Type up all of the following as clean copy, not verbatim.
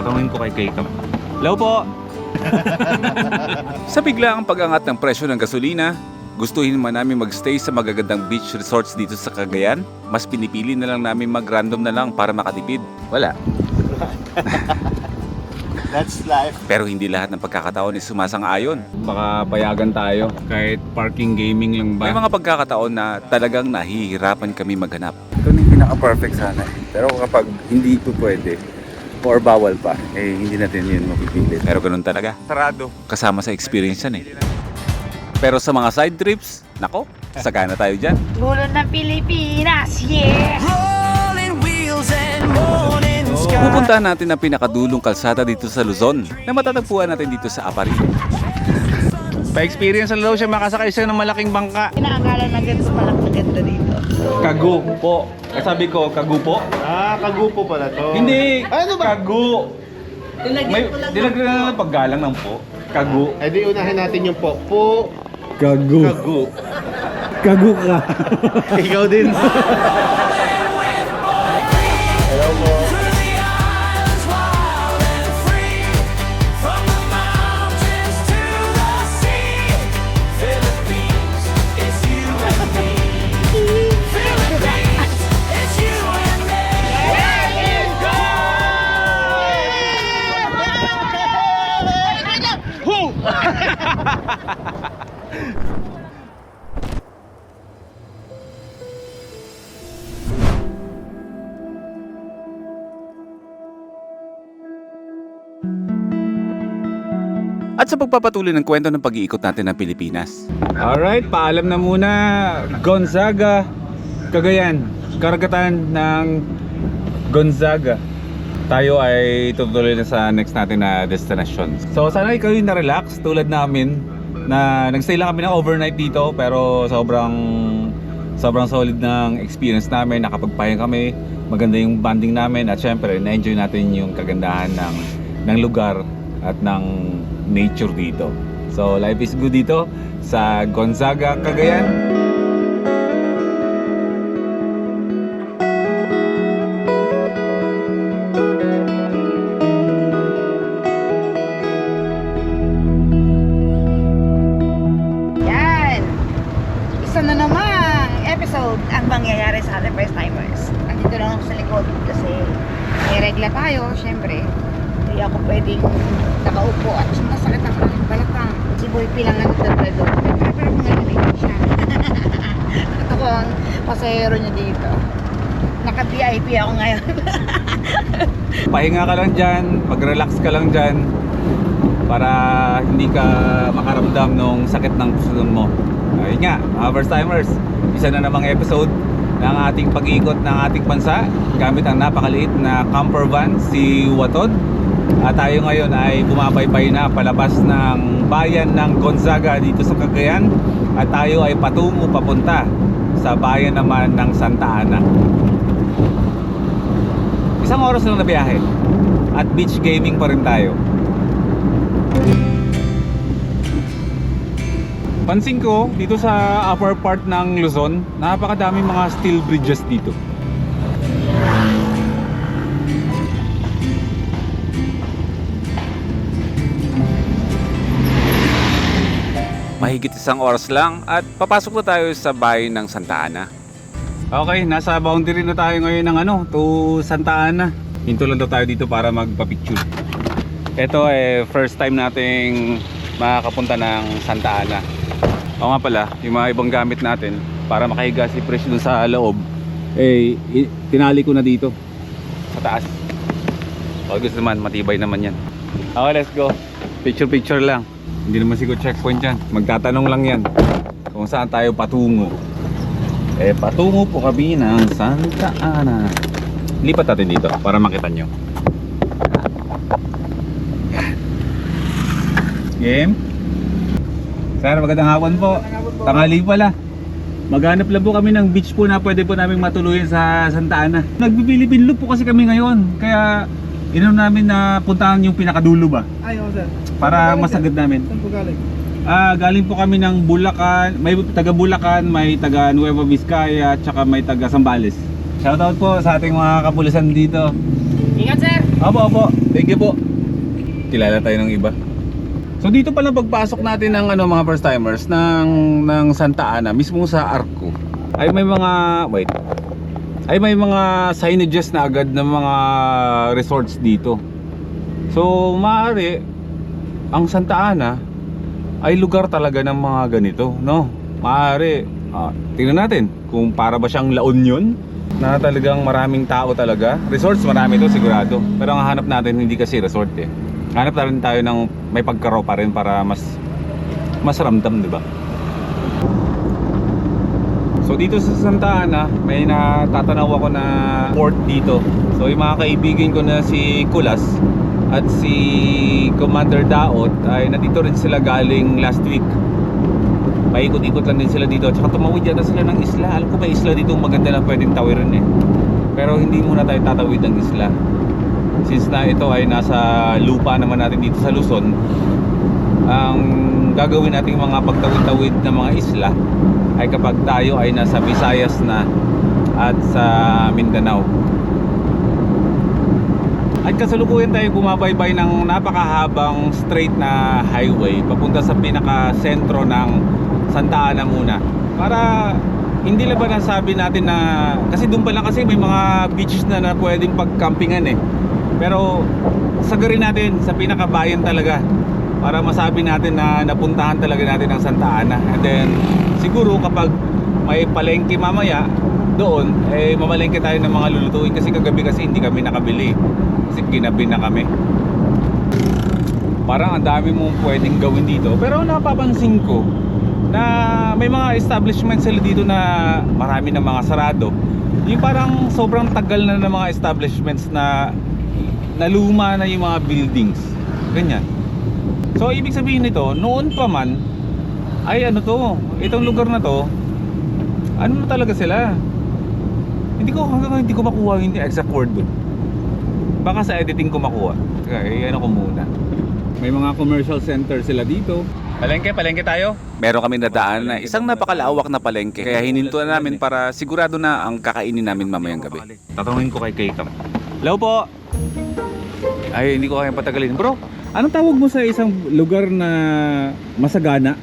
Tatanungin ko kay Jacob. Hello po! Sa biglaang pag-angat ng presyo ng gasolina, gustuhin man namin magstay sa magagandang beach resorts dito sa Cagayan, mas pinipili na lang namin mag-random na lang para makatipid. Wala. That's life. Pero hindi lahat ng pagkakataon ay sumasang-ayon. Baka payagan tayo kahit parking gaming lang ba? May mga pagkakataon na talagang nahihirapan kami maghanap. Ito na yung pinaka-perfect sana. Pero kapag hindi ito pwede, or bawal pa, eh hindi natin yun mapipilit. Pero ganun talaga. Sarado. Kasama sa experience yan eh. Pero sa mga side trips, nako, sagana tayo dyan. Gulo ng Pilipinas, yeah! Pupuntahan natin ang pinakadulong kalsada dito sa Luzon na matatagpuan natin dito sa Aparino. Pa-experience na daw siya makasakay siya ng malaking bangka. Inaakala na ganito palang maganda dito. Kagu po. Sabi ko, kagu po? Ah, kagupo pala to. Hindi! Ano ba? Kagu! May dilagyan na ng paggalang ng po. Kagu. Eh di unahin natin yung po. Po. Kagu. Kagu. Kagu ka. Ikaw din. Hello po. At sa pagpapatuloy ng kwento ng pag-iikot natin ng Pilipinas. Alright, paalam na muna. Gonzaga, Cagayan. Karagatan ng Gonzaga. Tayo ay tutuloy na sa next natin na destination. So sana ikaw yung na-relax tulad namin na nagstay lang kami ng overnight dito pero sobrang solid ng experience namin. Nakapagpahinga kami, maganda yung bonding namin at syempre na-enjoy natin yung kagandahan ng lugar at ng nature dito. So life is good dito sa Gonzaga, Cagayan. Yan! Isa na namang episode ang mangyayari sa ating first timers. Nandito lang ako sa likod kasi may regla tayo, syempre. Hindi ako pwedeng nakaupo at masakit ang aking balakang. Si Boy P lang nagdadala doon. Pero kung narinig siya. At ako ang pasahero niya dito. Naka-VIP ako ngayon. Pahinga ka lang dyan, mag-relax ka lang dyan para hindi ka makaramdam ng sakit ng puso mo. Ayun nga, mga first timers, isa na namang episode ng ating pag-ikot ng ating bansa gamit ang napakaliit na camper van, si Watod. At tayo ngayon ay bumabaybay na palabas ng bayan ng Gonzaga dito sa Cagayan at tayo ay patungo papunta sa bayan naman ng Santa Ana. Isang oras lang na biyahe at beach gaming pa rin tayo. Pansin ko dito sa upper part ng Luzon, napakadaming mga steel bridges dito. Mahigit isang oras lang at papasok na tayo sa bayan ng Santa Ana. Okay, nasa boundary na tayo ngayon ng to Santa Ana. Hinto lang daw tayo dito para magpa-picture. Ito first time nating makakapunta ng Santa Ana. O nga pala, yung mga ibang gamit natin para makahiga si Fresh dun sa loob, tinali ko na dito sa taas. O gusto naman, matibay naman yan. Okay, let's go. Picture lang. Hindi naman siguro checkpoint yan. Magtatanong lang yan kung saan tayo patungo. Patungo po kami ng Santa Ana. Lipat natin dito para makita nyo. Game? Sir, magandang hapon po. Tanghali pala. Maghanap lang po kami ng beach po na pwede po namin matuluyan sa Santa Ana. Nagbibilipin loop po kasi kami ngayon. Kaya inom namin na puntahan yung pinakadulo ba? Ay, sir. Para masagad namin. Saan po galing? Galing po kami ng Bulacan. May taga Bulacan, may taga Nueva Vizcaya, at saka may taga Zambales. Shoutout po sa ating mga kapulisan dito. Ingat, sir! Opo. Thank you po. Kilala tayo ng iba. So dito pala pagpasok natin ng mga first timers ng Santa Ana, mismo sa Arco, ay may mga signages na agad ng mga resorts dito. So maaari ang Santa Ana ay lugar talaga ng mga ganito, no? Maaari tingnan natin kung para ba siyang La Union na talagang maraming tao talaga. Resorts marami to sigurado, pero ang hanap natin hindi kasi resort eh. Hanap na rin tayo ng may pagkaraw pa rin para mas ramdam, di ba? So dito sa Santa Ana, may natatanaw ako na port dito. So yung mga kaibigan ko na si Kulas at si Commander Daot ay nandito rin sila galing last week. Paikot-ikot lang din sila dito. At saka tumawid yata sila ng isla. Alam ko may isla dito maganda na pwedeng tawirin eh. Pero hindi muna tayo tatawid ng isla. Since na ito ay nasa lupa naman natin dito sa Luzon, ang gagawin nating mga pagtawid-tawid na mga isla ay kapag tayo ay nasa Visayas na at sa Mindanao. At kasalukuyan tayo bumabaybay ng napakahabang straight na highway papunta sa pinaka-sentro ng Santa Ana muna. Para hindi lang ba nasabi natin na, kasi doon pa lang kasi may mga beaches na pwedeng pagcampingan eh. Pero sagarin natin sa pinakabayan talaga para masabi natin na napuntahan talaga natin ang Santa Ana. And then siguro kapag may palengke mamaya doon, mamalengke tayo ng mga lulutuin. Kasi kagabi kasi hindi kami nakabili kasi ginabi na kami. Parang ang dami mong pwedeng gawin dito. Pero napapansin ko na may mga establishment sila dito na marami na mga sarado. Yung parang sobrang tagal na ng mga establishments na luma na yung mga buildings. Ganyan. So ibig sabihin nito, noon pa man ay itong lugar na to, na talaga sila. Hindi ko makuha yung exact word doon. Baka sa editing ko makuha. Kaya ko muna. May mga commercial center sila dito. Palengke tayo. Meron kami nadaan na isang napakalawak na palengke, kaya hinintuan namin para sigurado na ang kakainin namin mamayang gabi. Tatanungin ko kay Kaycam. Hello po. Ay, hindi ko kayang patagalin. Bro, anong tawag mo sa isang lugar na masagana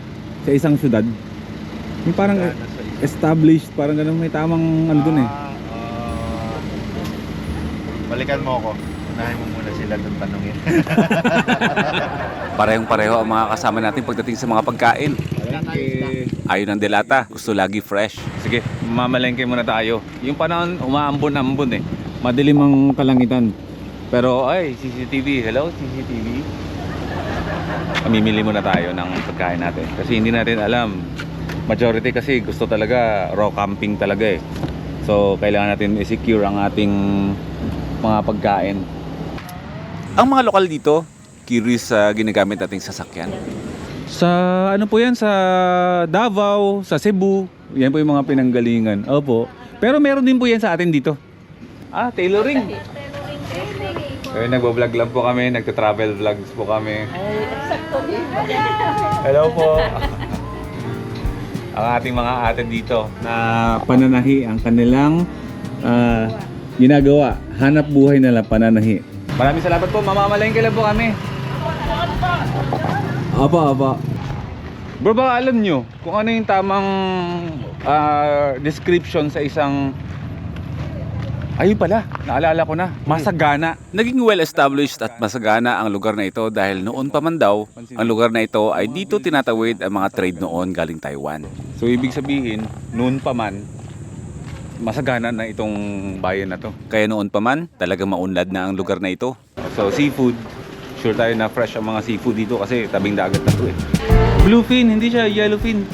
sa isang syudad? Yung parang established, parang ganun, may tamang dun eh. Balikan mo ako. Unahin mo muna sila doon tanungin. Parehong-pareho ang mga kasama natin pagdating sa mga pagkain. Ayon ng delata, gusto lagi fresh. Sige, mamalengke muna tayo. Yung panahon, umaambon-ambon eh. Madilim ang kalangitan. Pero ay, CCTV, hello CCTV. Mamimili muna tayo ng pagkain natin kasi hindi natin alam. Majority kasi gusto talaga raw camping talaga eh. So kailangan natin i-secure ang ating mga pagkain. Ang mga lokal dito, curious sa ginagamit nating sasakyan. Sa ano po yan, sa Davao, sa Cebu, yan po yung mga pinanggalingan. Opo. Pero meron din po yan sa atin dito. Tailoring. Nagbo-vlog lang po kami, nagta-travel vlogs po kami. Hello po. Ang ating mga ate dito na pananahi ang kanilang ginagawa. Hanap buhay nila, pananahi. Maraming salamat po, mamamalengke lang po kami. Apa. Bro, baka alam nyo kung ano yung tamang description sa isang... Ayun pala, naalala ko na, masagana. Naging well-established at masagana ang lugar na ito dahil noon pa man daw, ang lugar na ito ay dito tinatawid ang mga trade noon galing Taiwan. So ibig sabihin, noon pa man, masagana na itong bayan na to. Kaya noon pa man, talagang maunlad na ang lugar na ito. So seafood, sure tayo na fresh ang mga seafood dito kasi tabing dagat na to eh. Bluefin, hindi siya yellowfin.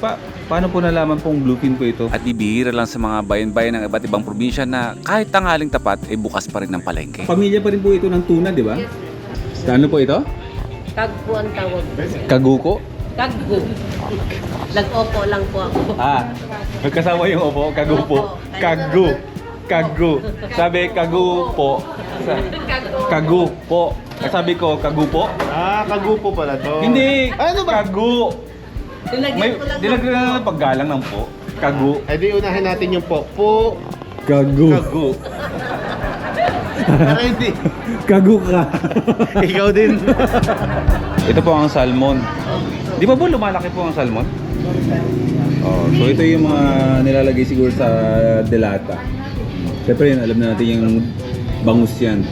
Paano po nalaman pong bluefin po ito? At ibihira lang sa mga bayan-bayan ng iba't ibang probinsya na kahit tanghaling tapat ay bukas pa rin ng palengke. Pamilya pa rin po ito ng tuna, di ba? Ano po ito? Kagpo ang tawag. Kaguko? Kagpo. Nag-opo lang po ako. Magkasama yung opo, kagupo. Kagu. Sabi kagupo. Kagupo. Sabi ko kagupo. Kagupo pala to. Hindi. Ano ba? Kagu. May dinagdagan na paggalang ng po. Kagu. Di unahin natin yung po. Kagu. Para hindi. Kagu ka. Ikaw din. Ito po ang salmon. Di ba po lumalaki po ang salmon? Oh, so ito yung mga nilalagay siguro sa delata. Siyempre yun, alam na natin yung bangus yan.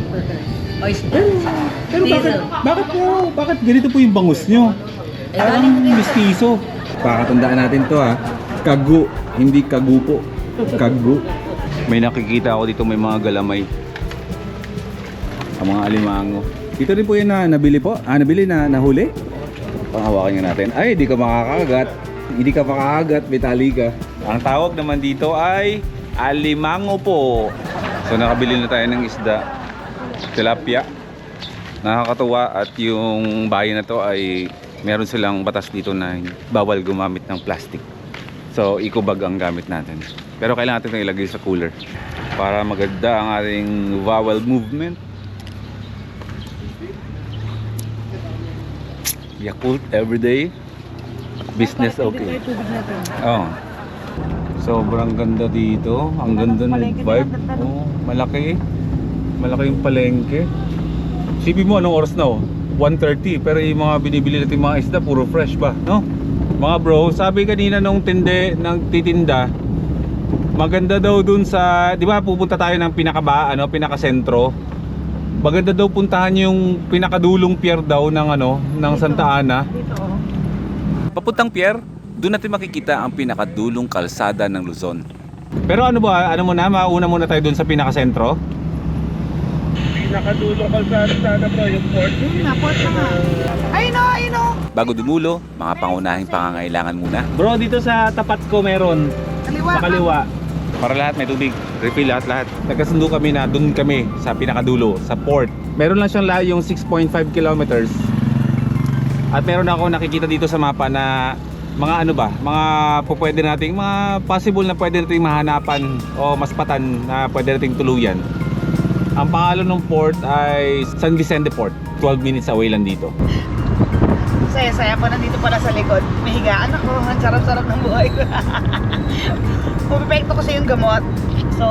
Oyster. Pero bakit ganito po yung bangus nyo? Parang mistiso. Pakatandaan natin to ha. Kagu, hindi kagupo. Kagu. May nakikita ako dito, may mga galamay. Ang mga alimango. Dito rin po yun na nabili po. Nabili na nahuli. Panghawakan nga natin. Ay, di ka makakagat. Hindi ka makakagat, may tali ka. Ang tawag naman dito ay alimango po. So nakabili na tayo ng isda. Tilapia. Nakakatuwa at yung bayan na to ay meron silang batas dito na bawal gumamit ng plastic. So eco bag ang gamit natin. Pero kailangan natin itong ilagay sa cooler para maganda ang ating bowel movement. Yakult everyday. Business okay. Oh. Sobrang ganda dito. Ang ganda ng vibe. Oh, malaki. Malaki yung palengke. Sipin mo anong oras na oh? 1:30. Pero yung mga binibili natin mga isda puro fresh pa, no? Mga bro, sabi kanina nung nagtitinda, maganda daw dun sa, di ba pupunta tayo ng pinakasentro. Maganda daw puntahan yung pinakadulong pier daw ng Santa Ana. Papuntang pier, doon natin makikita ang pinakadulong kalsada ng Luzon. Pero ano ba, mauna muna tayo dun sa pinakasentro? Pinakadulong kalsada sana bro, yung port. Port na nga. Ayun o. Bago dumulo, mga pangunahing pangangailangan muna. Bro, dito sa tapat ko meron. Kaliwa. Sa kaliwa. Para lahat may tubig. Refill lahat. Nagkasundo kami na dun kami sa pinakadulo, sa port. Meron lang siyang layong 6.5 kilometers. At meron ako nakikita dito sa mapa na mga mga pwede nating, mga possible na pwede nating mahanapan o maspatan na pwede nating tuluyan. Ang pangalan ng port ay San Vicente Port. 12 minutes away lang dito. Saya-saya pa nandito pala sa likod. May higaan ako. Ang sarap-sarap ng buhay ko. Pumipekto kasi yung gamot. So,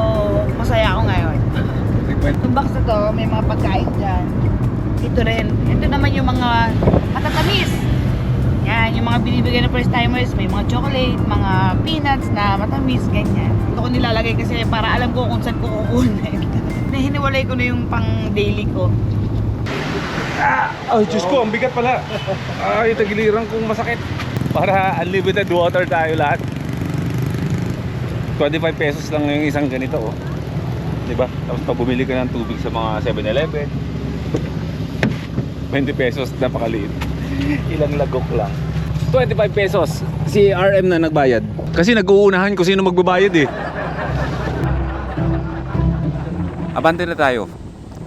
masaya ako ngayon. Itong box na to, may mga pagkain dyan. Ito rin. Ito naman yung mga matatamis. Yan, yung mga binibigay ng first timers. May mga chocolate, mga peanuts na matamis, ganyan. Ito ko nilalagay kasi para alam ko kung saan ko kukunin. Hiniwalay ko na yung pang daily ko. Ay, Diyos ko, ang bigat pala. Ay, tagiliran kong masakit. Para unlimited water tayo lahat. 25 pesos lang yung isang ganito, oh. Diba? Tapos pag bumili ka ng tubig sa mga 7-Eleven, 20 pesos, napakaliit. Ilang lagok lang. 25 pesos. Si RM na nagbayad. Kasi nag-uunahan kung sino magbabayad eh. Abante na tayo.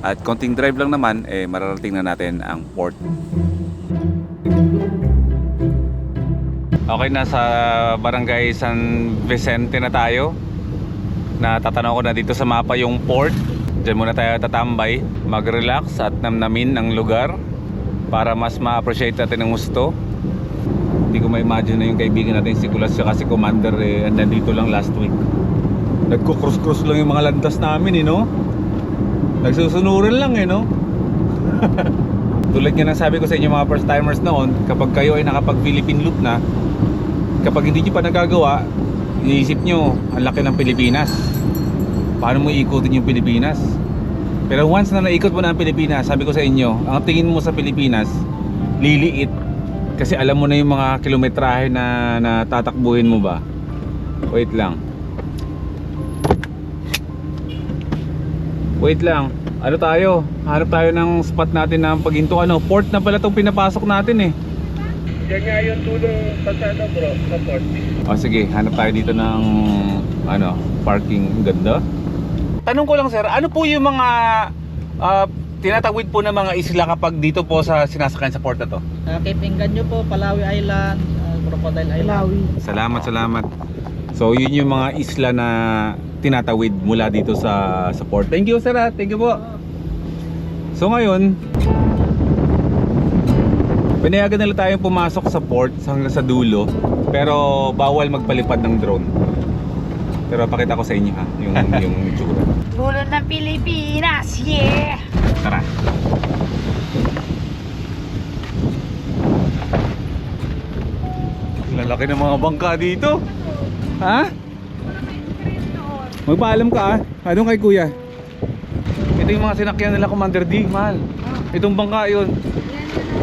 At konting drive lang naman, mararating na natin ang port. Okay, nasa Barangay San Vicente na tayo. Natatanaw ko na dito sa mapa yung port. Diyan muna tayo tatambay, mag-relax at namnamin ang lugar para mas ma-appreciate natin ang gusto. Hindi ko ma-imagine na yung kaibigan natin si Kulas si Commander nandito lang last week. Nagko-cross-cross lang yung mga landas namin no? Nagsusunurin lang no? Tulad nga ng sabi ko sa inyo mga first timers noon, kapag kayo ay nakapag-Philippine loop na, kapag hindi nyo pa nagagawa, iniisip nyo ang laki ng Pilipinas, paano mo iikutin yung Pilipinas. Pero once na naikot mo na ang Pilipinas, sabi ko sa inyo, ang tingin mo sa Pilipinas liliit, kasi alam mo na yung mga kilometrahe na tatakbuhin mo ba. Wait lang, ano tayo? Hanap tayo ng spot natin ng paghinto. Port na pala itong pinapasok natin eh. Yan nga yung tulong kalsada bro, sa port. O sige, hanap tayo dito ng parking. Ganda. Tanong ko lang sir, ano po yung mga tinatawid po ng mga isla kapag dito po sa sinasakyan sa port na to? Cape Engaño po, Palawi Island, Crocodile Island. Salamat. So yun yung mga isla na tinatawid mula dito sa port. Thank you sir, thank you po. So ngayon, pinayagan nila tayong pumasok sa port hanggang sa dulo, pero bawal magpalipad ng drone. Pero pakita ko sa inyo ha, yung itsura. Dulo ng Pilipinas, yeah! Tara. Lalaki ng mga bangka dito. Ha? Magpaalam ka ah. Anong kay kuya? Ito yung mga sinakyan nila Commander D, mahal. Itong bangka yun.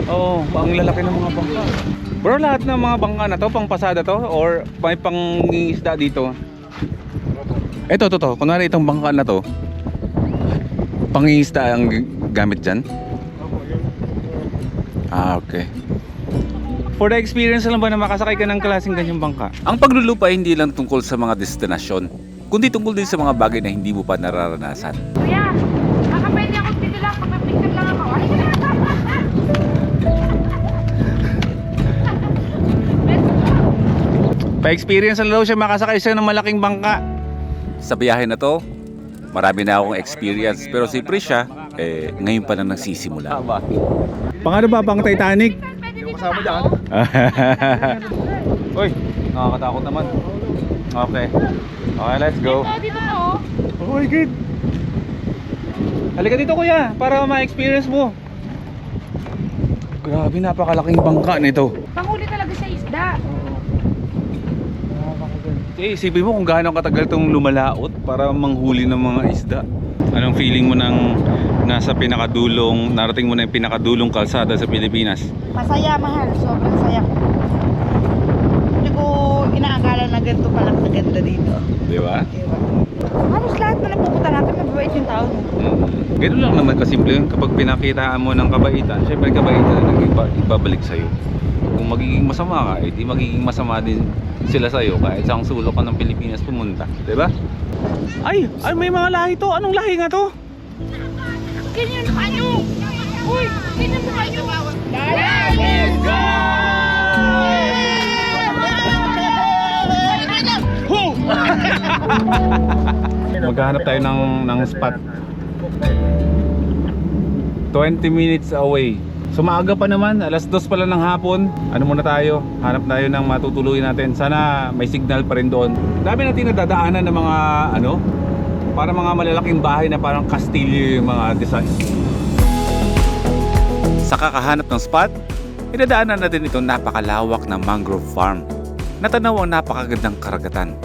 Oo, ang lalaki ng mga bangka. Bro, lahat ng mga bangka na to, pang pasada to? Or may pangingisda dito? Ito, to. Kunwari itong bangka na to, pangingisda ang gamit dyan? Ah, okay. For the experience lang ba na makasakay ka ng klaseng ganyang bangka? Ang paglulupa ay hindi lang tungkol sa mga destinasyon, kundi tungkol din sa mga bagay na hindi mo pa nararanasan. Kuya, baka pwede ako dito lang, kapapicture lang ako. Ay, Pa-experience lang daw siya makasakay siya ng malaking bangka. Sa biyahe na to, marami na akong experience, pero si Prisha, ngayon pa lang nagsisimula. Pangano ba bang Titanic? Yung kasama dyan. Uy, nakakatakot naman. Okay. Okay, let's go. dito to. Oh my God. Halika dito kuya, para ma-experience mo. Grabe, napakalaking bangka nito. Panghuli talaga sa isda. Isipin mo kung gaano katagal itong lumalaot para manghuli ng mga isda. Anong feeling mo nang nasa pinakadulong, narating mo na yung pinakadulong kalsada sa Pilipinas? Masaya, mahal. Sobrang saya ko. Hindi ko inaakala na ganito palang maganda dito. Di ba? Diba? Halos lahat na napupunta natin, mababait yung tao. Ganun lang naman kasimple yun. Kapag pinakitaan mo ng kabaitan, syempre kabaitan ang ibabalik sa'yo. Kung magiging masama ka, di magiging masama din sila sa'yo kahit sa sulok ka ng Pilipinas pumunta. Diba? Ay, may mga lahi to. Anong lahi nga to? Ganyan pa nyo! Uy! Ganyan pa nyo! Maghahanap tayo ng spot. 20 minutes away. So maaga pa naman, alas 2 pa lang ng hapon. Ano muna tayo? Hanap tayo ng matutuluyan natin. Sana may signal pa rin doon. Dami natin nadadaanan ng mga para mga malalaking bahay na parang kastilyo yung mga design. Sa kakahanap ng spot, inadaanan na din itong napakalawak na mangrove farm. Natanaw ang napakagandang karagatan.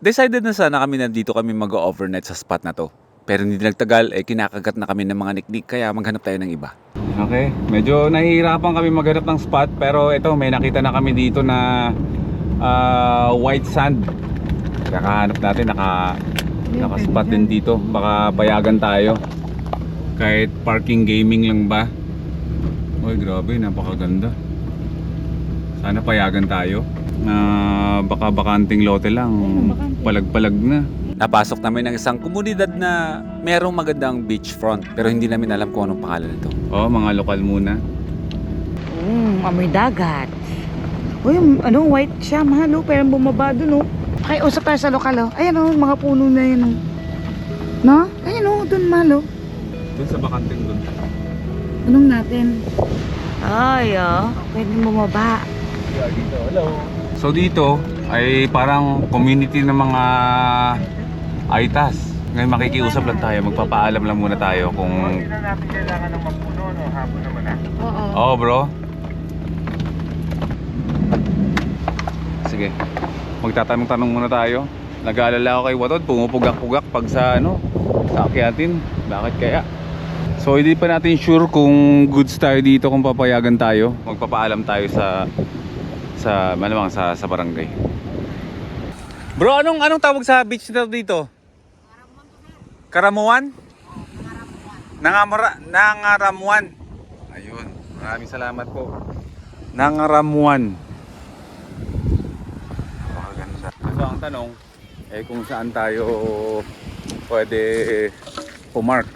Decided na sana kami nandito kami mag-overnight sa spot na to. Pero hindi nagtagal, kinakagat na kami ng mga niknik kaya maghanap tayo ng iba. Okay, medyo nahihirapan kami maghanap ng spot pero ito may nakita na kami dito na white sand. Kakahanap natin, naka-spot din dito. Baka payagan tayo. Kahit parking gaming lang ba? Uy, grabe, napakaganda. Sana payagan tayo. Baka bakanting lote lang, palag-palag na. Napasok namin ng isang komunidad na merong magandang beachfront pero hindi namin alam kung anong pangalan nito. Oh, mga lokal muna. Amoy dagat. Uy, white siya, mahal, pero bumaba dun, Okay, usap tayo sa lokal, Ayan, mga puno na yun, No? Ayan, dun, mahal, Doon sa bakanting doon. Anong natin? Ay, pwede bumaba. Dito, hello. So dito ay parang community ng mga Aitas. Ngayon makikiusap lang tayo, magpapaalam lang muna tayo kung... Hindi na natin kailangan ng mapuno, no? Hapon naman Oo. Oo, bro. Sige. Magtatanong-tanong muna tayo. Nag-aalala ako kay Watod, pumupugak-pugak pag sa sa akyatin. Bakit kaya? So hindi pa natin sure kung goods tayo dito, kung papayagan tayo. Magpapaalam tayo malamang sa barangay. Bro, anong tawag sa beach dito? Karamuan? Nangaramuan. Ayun. Maraming salamat po. Nangaramuan. Kaso ang tanong, kung saan tayo pwede pumark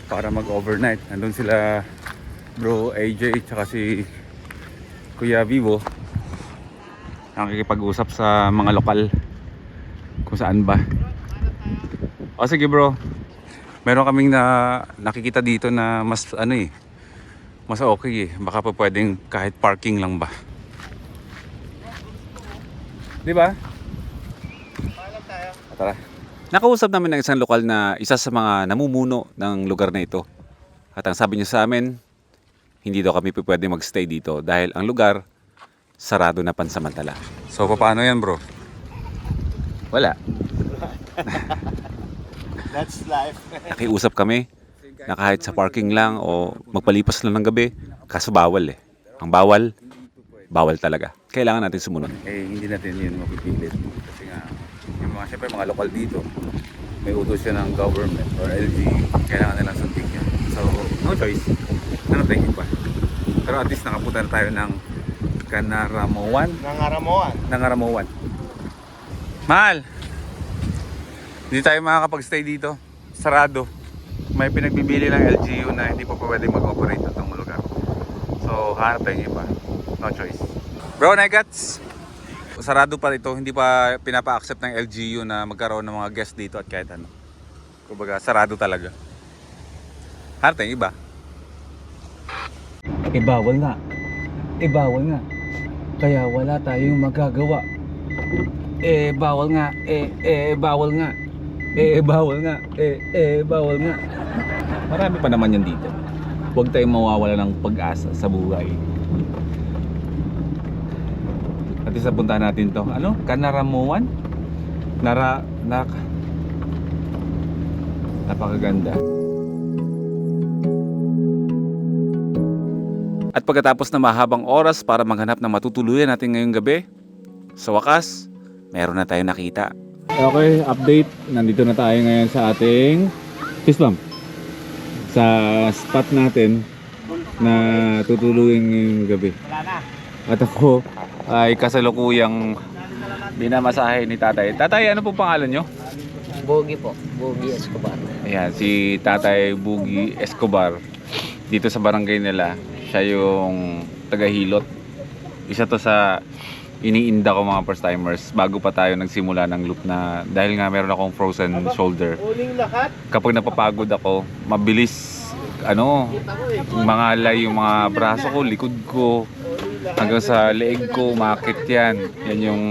para mag-overnight. Nandun sila bro AJ tsaka si Kuya Vivo. Nakikipag-usap sa mga lokal kung saan ba. O sige bro, meron kaming nakikita dito na mas mas okay baka pa pwedeng kahit parking lang ba, di ba? Tara. Nakausap namin ng isang lokal na isa sa mga namumuno ng lugar na ito. At ang sabi niya sa amin, hindi daw kami pwede magstay dito dahil ang lugar sarado na pansamantala. So paano yan bro? Wala. That's life. Nakiusap kami na kahit sa parking lang o magpalipas lang ng gabi, kaso bawal eh. Ang bawal, bawal talaga. Kailangan natin sumunod. Hindi natin yun mapipilit. Kasi nga, yung mga, syempre mga lokal dito, may utos siya ng government or LG, kailangan nilang sundin yan. So, no choice. Ano tayo pa? Pero at least nakapunta na tayo ng Canaramoan. Nangaramoan. Mahal! Hindi tayo makakapag-stay dito. Sarado. May pinagbibili ng LGU na hindi pa pwede mag-operate itong lugar. So, hanap tayo iba. No choice. Bro, Negats! Sarado pa ito. Hindi pa pinapa-accept ng LGU na magkaroon ng mga guest dito at kahit ano. Kumbaga, sarado talaga. Hanap tayo iba. Bawal nga. Bawal nga. Kaya wala tayong magagawa. Bawal nga. Bawal nga. Bawal nga. Bawal nga. Marami pa naman yan dito. Huwag tayong mawawala ng pag-asa sa buhay. At isa puntahan natin to. Ano? Canaramoan? Napakaganda. At pagkatapos na mahabang oras para maghanap ng matutuluyan natin ngayong gabi, sa wakas, meron na tayong nakita. Okay, update. Nandito na tayo ngayon sa ating fist bump. Sa spot natin na tutuluyan ngayong gabi. At ako ay kasalukuyang binamasahe ni tatay. Tatay, ano po pangalan nyo? Bogi po. Bogi Escobar. Ayan, si Tatay Bugi Escobar. Dito sa barangay nila, siya yung taga-hilot. Isa to sa iniinda ko mga first timers bago pa tayo nagsimula ng loop na dahil nga meron akong frozen shoulder. Kapag napapagod ako, mabilis mangalay yung mga braso ko, likod ko, hanggang sa leeg ko, umakit yan. Yan yung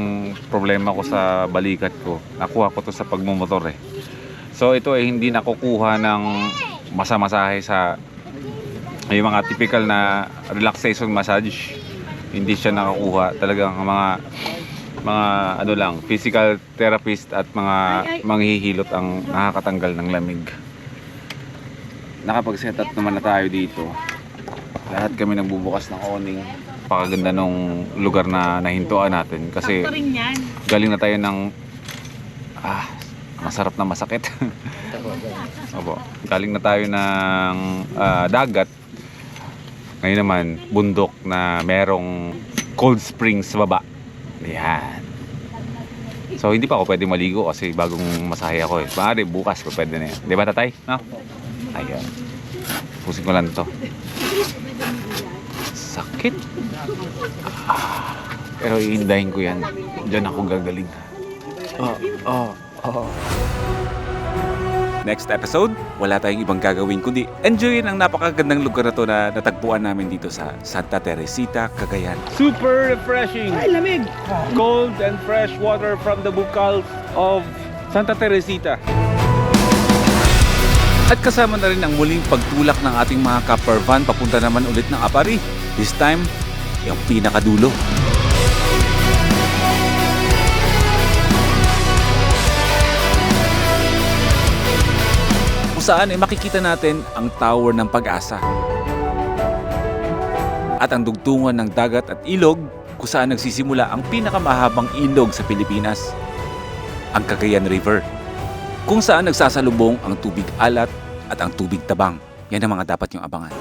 problema ko sa balikat ko. Nakuha ko to sa pagmumotor eh. So ito ay hindi nakukuha ng masamasahe sa yung mga typical na relaxation massage. Hindi siya nakakuha. Talagang mga lang, physical therapist at mga manghihilot ang nakakatanggal ng lamig. Nakapag-set up naman na tayo dito. Lahat kami nagbubukas ng awning. Pakaganda nung lugar na nahintuan natin kasi galing na tayo ng masarap na masakit. Opo. Galing na tayo ng dagat. Ngayon naman, bundok na merong cold springs sa baba. Ayan. So, hindi pa ako pwede maligo kasi bagong masahe ako eh. Maaari, bukas pa pwede na yan. Di ba, tatay? No? Ayan. Pusin ko lang ito. Sakit. Pero iindahin ko yan. Diyan ako gagaling. Next episode, wala tayong ibang gagawin kundi enjoyin ang napakagandang lugar na to na natagpuan namin dito sa Santa Teresita, Cagayan. Super refreshing. Ay, lamig. Cold and fresh water from the bukals of Santa Teresita. At kasama na rin ang muling pagtulak ng ating mga camper van papunta naman ulit ng Apari. This time, yung pinakadulo. Saan ay makikita natin ang Tower ng Pag-asa at ang dugtungan ng dagat at ilog kung saan nagsisimula ang pinakamahabang ilog sa Pilipinas, ang Cagayan River, kung saan nagsasalubong ang tubig alat at ang tubig tabang. Yan ang mga dapat yung abangan.